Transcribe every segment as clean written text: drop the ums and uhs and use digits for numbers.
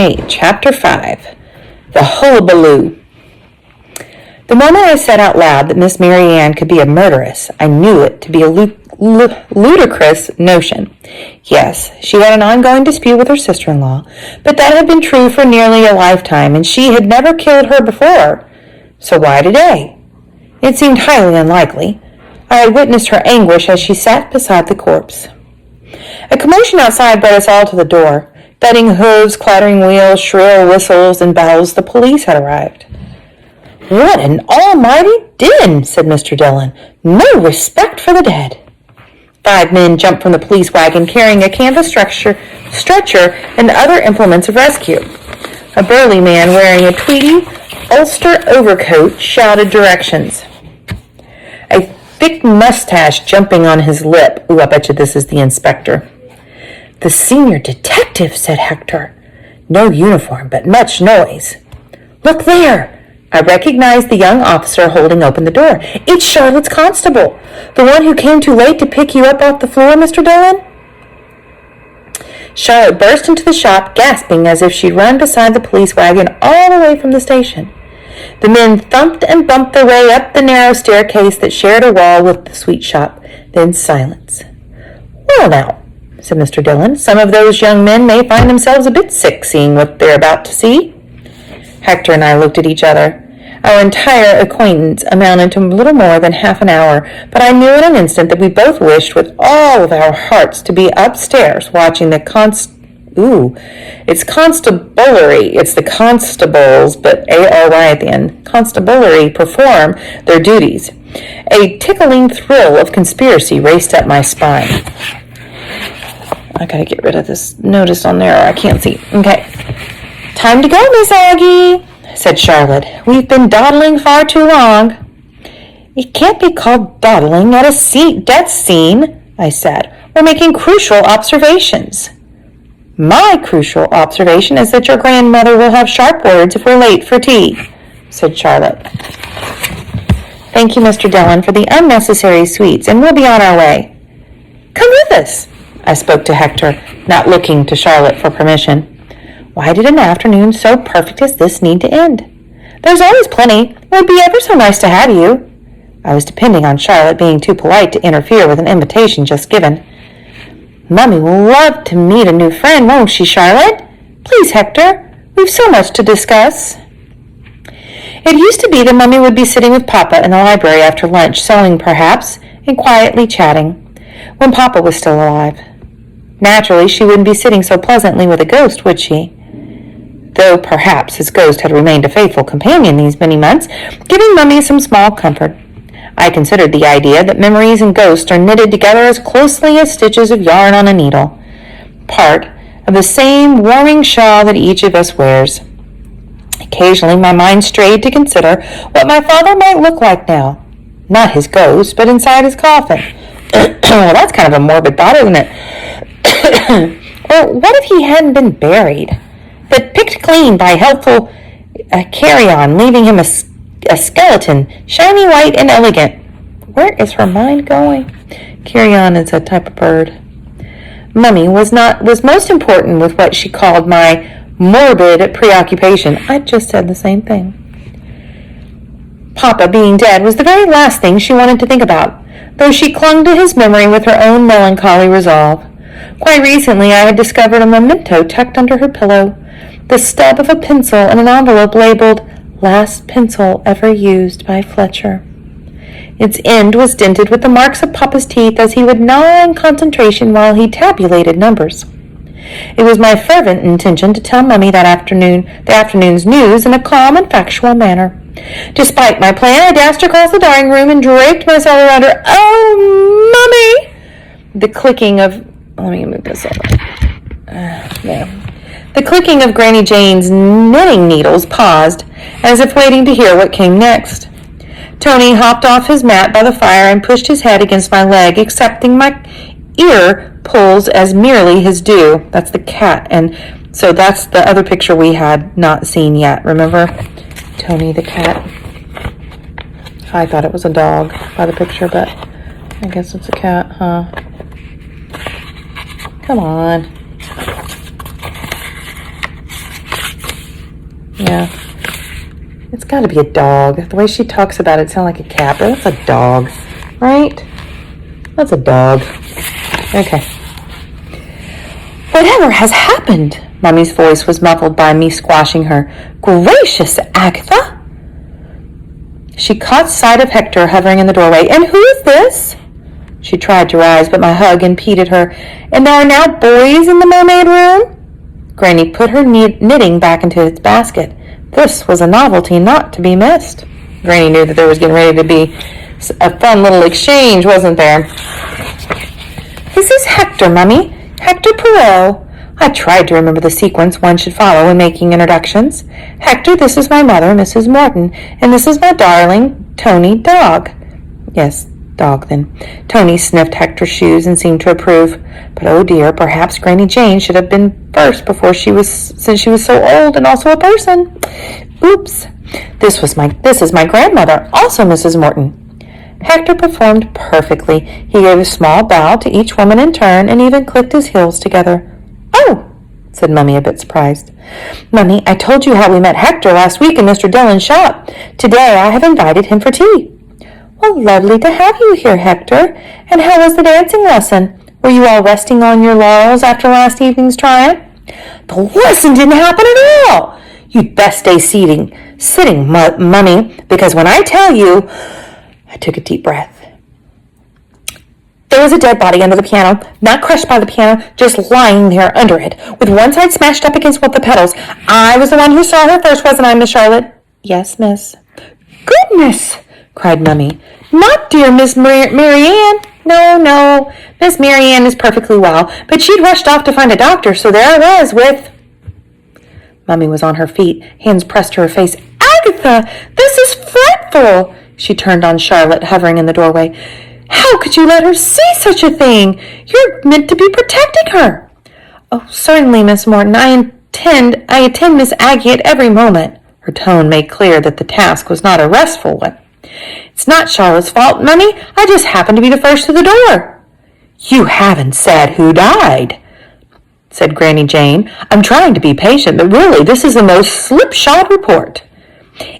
Okay, Chapter 5. The Hullabaloo. The moment I said out loud that Miss Mary Ann could be a murderess, I knew it to be a ludicrous notion. Yes, she had an ongoing dispute with her sister-in-law, but that had been true for nearly a lifetime, and she had never killed her before. So why today? It seemed highly unlikely. I had witnessed her anguish as she sat beside the corpse. A commotion outside brought us all to the door. Thudding hooves, clattering wheels, shrill whistles, and bells, the police had arrived. "What an almighty din," said Mr. Dillon. "No respect for the dead." 5 men jumped from the police wagon carrying a canvas stretcher and other implements of rescue. A burly man wearing a tweedy Ulster overcoat shouted directions. A thick mustache jumping on his lip. Ooh, I bet you this is the inspector. "The senior detective," said Hector. "No uniform, but much noise." "Look there!" I recognized the young officer holding open the door. "It's Charlotte's constable, the one who came too late to pick you up off the floor, Mr. Dillon." Charlotte burst into the shop, gasping as if she'd run beside the police wagon all the way from the station. The men thumped and bumped their way up the narrow staircase that shared a wall with the sweet shop. Then silence. "Well now," said Mr. Dillon, "some of those young men may find themselves a bit sick seeing what they're about to see." Hector and I looked at each other. Our entire acquaintance amounted to little more than half an hour, but I knew in an instant that we both wished with all of our hearts to be upstairs watching the it's constabulary. It's the constables, but A-R-Y at the end. Constabulary perform their duties. A tickling thrill of conspiracy raced up my spine. I gotta get rid of this notice on there, or I can't see. Okay. "Time to go, Miss Aggie," said Charlotte. "We've been dawdling far too long." "It can't be called dawdling at a death scene," I said. "We're making crucial observations." "My crucial observation is that your grandmother will have sharp words if we're late for tea," said Charlotte. "Thank you, Mr. Dillon, for the unnecessary sweets, and we'll be on our way." "Come with us," I spoke to Hector, not looking to Charlotte for permission. Why did an afternoon so perfect as this need to end? "There's always plenty. It would be ever so nice to have you." I was depending on Charlotte being too polite to interfere with an invitation just given. "Mummy will love to meet a new friend, won't she, Charlotte? Please, Hector, we've so much to discuss." It used to be that Mummy would be sitting with Papa in the library after lunch, sewing perhaps, and quietly chatting, when Papa was still alive. Naturally, she wouldn't be sitting so pleasantly with a ghost, would she? Though perhaps his ghost had remained a faithful companion these many months, giving Mummy some small comfort. I considered the idea that memories and ghosts are knitted together as closely as stitches of yarn on a needle, part of the same warming shawl that each of us wears. Occasionally my mind strayed to consider what my father might look like now. Not his ghost, but inside his coffin. Well, that's kind of a morbid thought, isn't it? Or what if he hadn't been buried, but picked clean by helpful carry-on, leaving him a skeleton, shiny white and elegant. Where is her mind going? Carry-on is a type of bird. Mummy was most important with what she called my morbid preoccupation. I just said the same thing. Papa being dead was the very last thing she wanted to think about, though she clung to his memory with her own melancholy resolve. Quite recently I had discovered a memento tucked under her pillow, the stub of a pencil in an envelope labeled "Last pencil ever used by Fletcher." Its end was dented with the marks of Papa's teeth as he would gnaw in concentration while he tabulated numbers. It was my fervent intention to tell Mummy the afternoon's news in a calm and factual manner. Despite my plan, I dashed across the dining room and draped myself around her. "Oh, Mummy!" The clicking of... Let me move this over. There. The clicking of Granny Jane's knitting needles paused, as if waiting to hear what came next. Tony hopped off his mat by the fire and pushed his head against my leg, accepting my ear pulls as merely his due. That's the cat, and so that's the other picture we had not seen yet. Remember? Tony the cat. I thought it was a dog by the picture, but I guess it's a cat, huh? Come on. Yeah. It's got to be a dog. The way she talks about it sounds like a cat, but that's a dog, right? That's a dog. Okay. Whatever has happened? Mummy's voice was muffled by me squashing her. Gracious, Agatha! She caught sight of Hector hovering in the doorway. And who is this? She tried to rise, but my hug impeded her. And there are now boys in the mermaid room? Granny put her knitting back into its basket. This was a novelty not to be missed. Granny knew that there was getting ready to be a fun little exchange, wasn't there? This is Hector, Mummy. Hector Poirot. I tried to remember the sequence one should follow when making introductions. Hector, this is my mother, Mrs. Morton, and this is my darling, Tony, dog. Yes, dog then. Tony sniffed Hector's shoes and seemed to approve. But oh dear, perhaps Granny Jane should have been first since she was so old and also a person. Oops. This is my grandmother, also Mrs. Morton. Hector performed perfectly. He gave a small bow to each woman in turn and even clicked his heels together. Oh, said Mummy, a bit surprised. Mummy, I told you how we met Hector last week in Mr. Dillon's shop. Today I have invited him for tea. Well, lovely to have you here, Hector. And how was the dancing lesson? Were you all resting on your laurels after last evening's triumph? The lesson didn't happen at all. You'd best stay sitting, Mummy, because when I tell you... I took a deep breath. There was a dead body under the piano, not crushed by the piano, just lying there under it, with one side smashed up against one of the pedals. I was the one who saw her first, wasn't I, Miss Charlotte? Yes, miss. Goodness, cried Mummy. Not dear Miss Marianne. No, Miss Marianne is perfectly well, but she'd rushed off to find a doctor, so there I was with... Mummy was on her feet, hands pressed to her face. Agatha, this is frightful! She turned on Charlotte, hovering in the doorway. How could you let her see such a thing? You're meant to be protecting her. Oh, certainly, Miss Morton. I attend Miss Aggie at every moment. Her tone made clear that the task was not a restful one. It's not Charlotte's fault, Mummy. I just happened to be the first to the door. You haven't said who died, said Granny Jane. I'm trying to be patient, but really, this is the most slipshod report.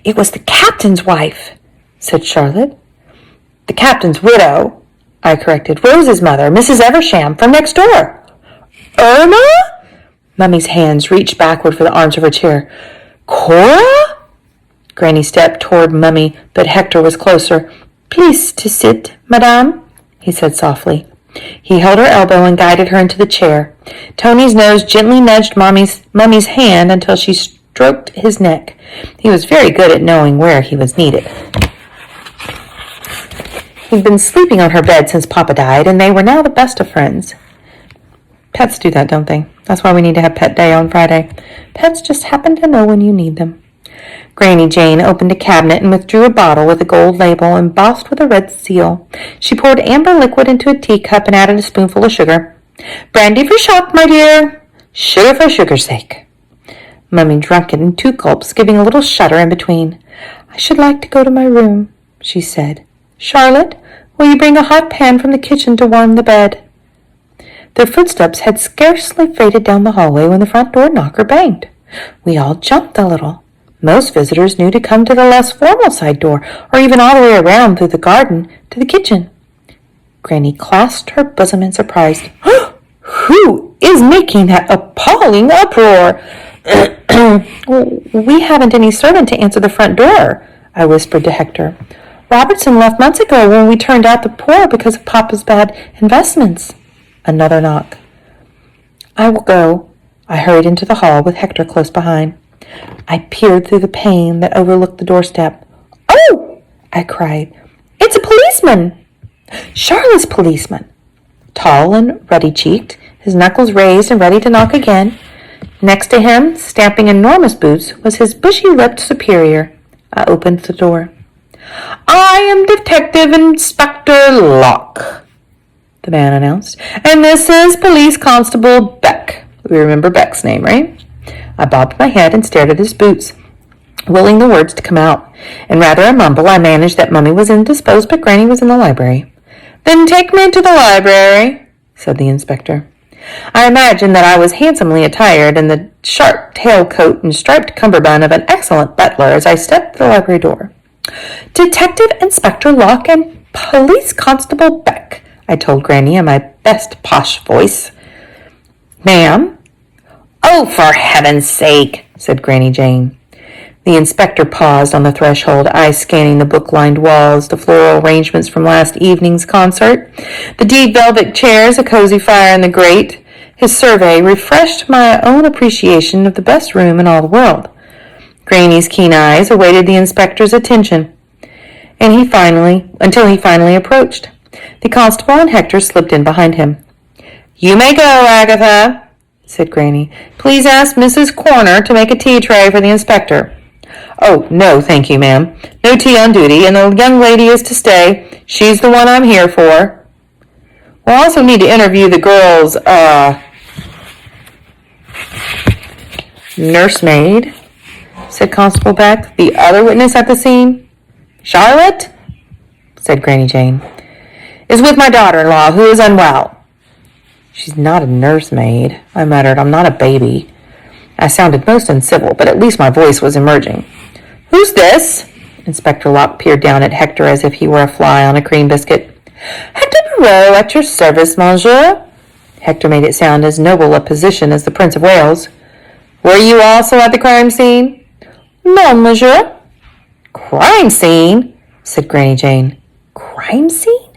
It was the captain's wife, said Charlotte. The captain's widow, I corrected. Rose's mother, Mrs. Eversham, from next door. Irma? Mummy's hands reached backward for the arms of her chair. Cora? Granny stepped toward Mummy, but Hector was closer. Please to sit, madame, he said softly. He held her elbow and guided her into the chair. Tony's nose gently nudged Mummy's hand until she stroked his neck. He was very good at knowing where he was needed. He'd been sleeping on her bed since Papa died, and they were now the best of friends. Pets do that, don't they? That's why we need to have Pet Day on Friday. Pets just happen to know when you need them. Granny Jane opened a cabinet and withdrew a bottle with a gold label embossed with a red seal. She poured amber liquid into a teacup and added a spoonful of sugar. Brandy for shock, my dear. Sugar for sugar's sake. Mummy drank it in 2 gulps, giving a little shudder in between. I should like to go to my room, she said. Charlotte, will you bring a hot pan from the kitchen to warm the bed? Their footsteps had scarcely faded down the hallway when the front door knocker banged. We all jumped a little. Most visitors knew to come to the less formal side door, or even all the way around through the garden to the kitchen. Granny clasped her bosom in surprise. Who is making that appalling uproar? We haven't any servant to answer the front door, I whispered to Hector. Robertson left months ago when we turned out the poor because of Papa's bad investments. Another knock. I will go. I hurried into the hall with Hector close behind. I peered through the pane that overlooked the doorstep. Oh! I cried. It's a policeman! Charlotte's policeman. Tall and ruddy-cheeked, his knuckles raised and ready to knock again. Next to him, stamping enormous boots, was his bushy-lipped superior. I opened the door. I am Detective Inspector Locke, the man announced, and this is Police Constable Beck. We remember Beck's name, right? I bobbed my head and stared at his boots, willing the words to come out. In rather a mumble, I managed that Mummy was indisposed, but Granny was in the library. Then take me to the library, said the inspector. I imagined that I was handsomely attired in the sharp tailcoat and striped cummerbund of an excellent butler as I stepped to the library door. "Detective Inspector Locke and Police Constable Beck," I told Granny in my best posh voice. "Ma'am?" "Oh, for heaven's sake," said Granny Jane. The inspector paused on the threshold, eyes scanning the book-lined walls, the floral arrangements from last evening's concert, the deep velvet chairs, a cozy fire in the grate. His survey refreshed my own appreciation of the best room in all the world. Granny's keen eyes awaited the inspector's attention, until he finally approached. The constable and Hector slipped in behind him. "You may go, Agatha," said Granny. "Please ask Mrs. Corner to make a tea tray for the inspector." "Oh, no, thank you, ma'am. No tea on duty, and the young lady is to stay. She's the one I'm here for." "We'll also need to interview the girl's, nursemaid," said Constable Beck, "the other witness at the scene." "Charlotte," said Granny Jane, "is with my daughter-in-law, who is unwell." "She's not a nursemaid," I muttered. "I'm not a baby." I sounded most uncivil, but at least my voice was emerging. "Who's this?" Inspector Locke peered down at Hector as if he were a fly on a cream biscuit. "Hector Barreau, at your service, monsieur." Hector made it sound as noble a position as the Prince of Wales. "Were you also at the crime scene?" "No, monsieur." "Crime scene?" said Granny Jane. "Crime scene?"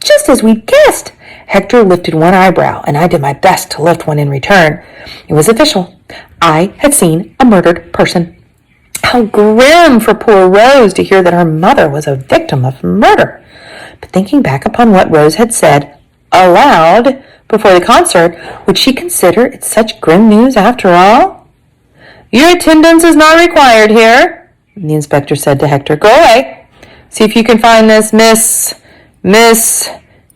"Just as we guessed." Hector lifted one eyebrow, and I did my best to lift one in return. It was official. I had seen a murdered person. How grim for poor Rose to hear that her mother was a victim of murder. But thinking back upon what Rose had said aloud before the concert, would she consider it such grim news after all? "Your attendance is not required here," the inspector said to Hector. "Go away. See if you can find this Miss...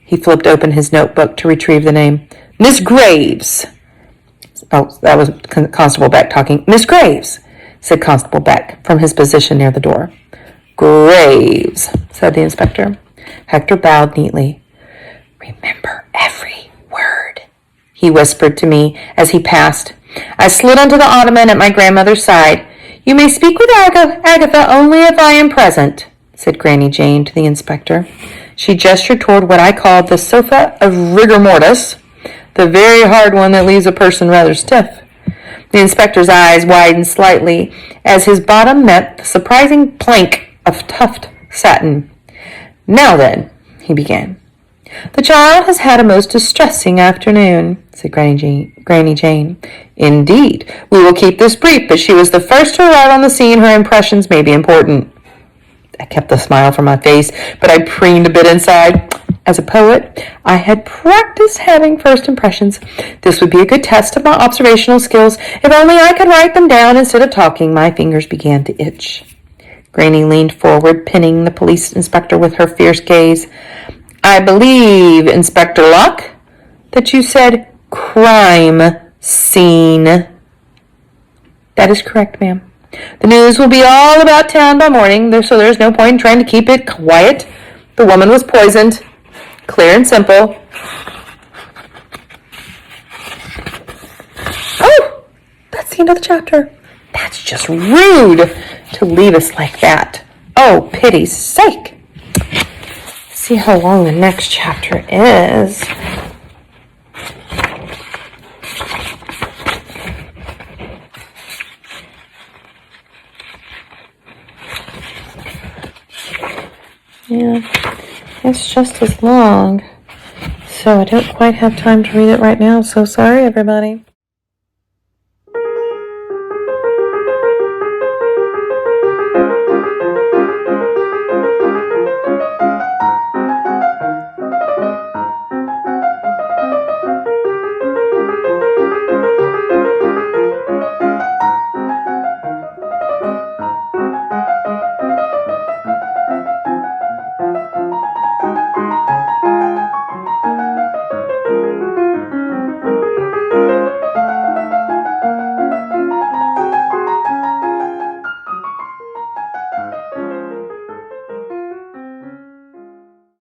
He flipped open his notebook to retrieve the name. "Miss Graves." Oh, that was Constable Beck talking. "Miss Graves," said Constable Beck from his position near the door. "Graves," said the inspector. Hector bowed neatly. "Remember every word," he whispered to me as he passed. I slid onto the ottoman at my grandmother's side. "You may speak with Agatha only if I am present," said Granny Jane to the inspector. She gestured toward what I called the sofa of rigor mortis, the very hard one that leaves a person rather stiff. The inspector's eyes widened slightly as his bottom met the surprising plank of tuft satin. "Now then," he began. "The child has had a most distressing afternoon," said Granny Jane. "Indeed. We will keep this brief, but she was the first to arrive on the scene. Her impressions may be important." I kept the smile from my face, but I preened a bit inside. As a poet, I had practiced having first impressions. This would be a good test of my observational skills. If only I could write them down instead of talking. My fingers began to itch. Granny leaned forward, pinning the police inspector with her fierce gaze. "I believe, Inspector Locke, that you said crime scene." "That is correct, ma'am. The news will be all about town by morning, so there's no point in trying to keep it quiet. The woman was poisoned. Clear and simple." Oh, that's the end of the chapter. That's just rude to leave us like that. Oh, pity's sake. See how long the next chapter is. Yeah, it's just as long, so I don't quite have time to read it right now, so sorry everybody.